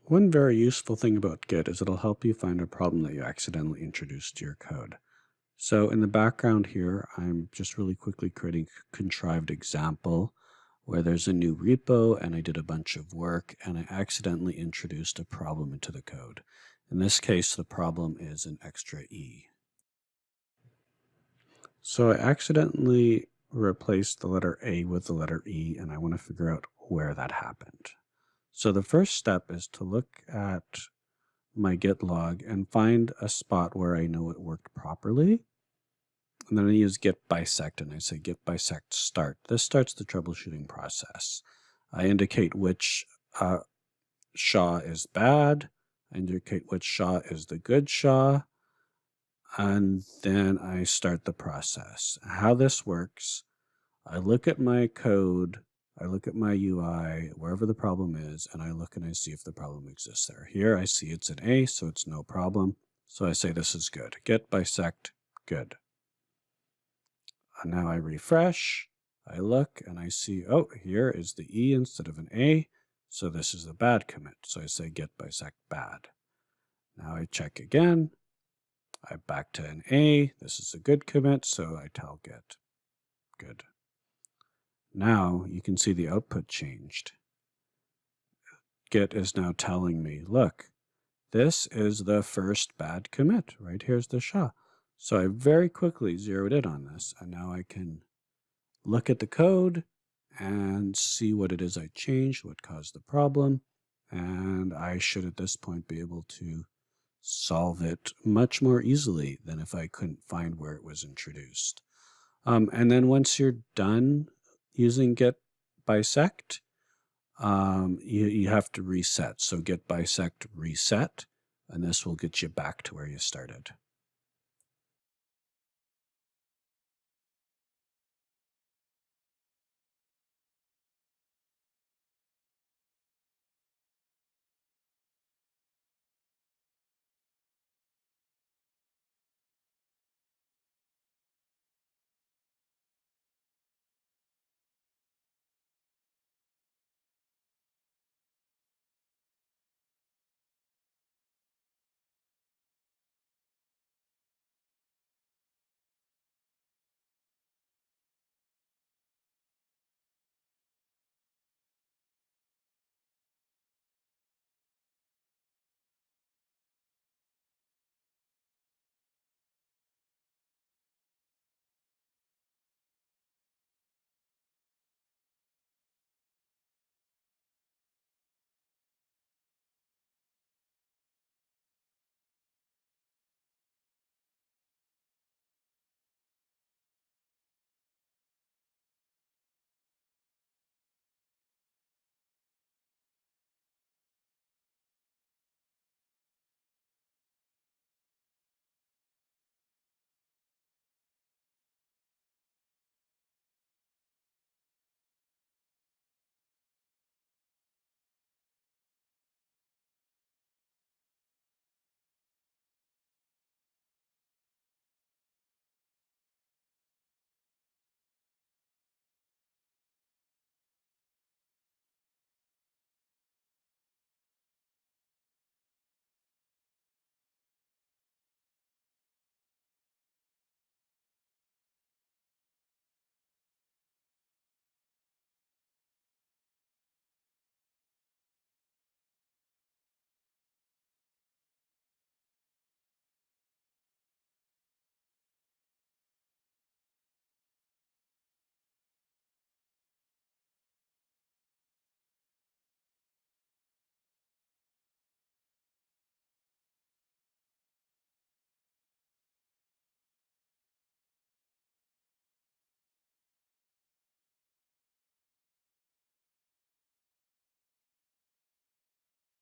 One very useful thing about Git is it'll help you find a problem that you accidentally introduced to your code. So in the background here, I'm just really quickly creating a contrived example where there's a new repo and I did a bunch of work and I accidentally introduced a problem into the code. In this case, the problem is an extra E. So I accidentally replaced the letter A with the letter E, and I want to figure out where that happened. So the first step is to look at my Git log and find a spot where I know it worked properly. And then I use git-bisect and I say git-bisect start. This starts the troubleshooting process. I indicate which SHA is bad. I indicate which SHA is the good SHA. And then I start the process. How this works, I look at my code, I look at my UI, wherever the problem is, and I look and I see if the problem exists there. Here I see it's an A, so it's no problem. So I say this is good. Git-bisect, good. And now I refresh, I look, and I see, oh, here is the E instead of an A, so this is a bad commit. So I say git-bisect bad. Now I check again. I'm back to an A. This is a good commit, so I tell git. Good. Now you can see the output changed. Git is now telling me, look, this is the first bad commit. Right here's the SHA. So I very quickly zeroed in on this, and now I can look at the code and see what it is I changed, what caused the problem, and I should at this point be able to solve it much more easily than if I couldn't find where it was introduced. And then once you're done using git-bisect, you have to reset. So git-bisect reset, and this will get you back to where you started.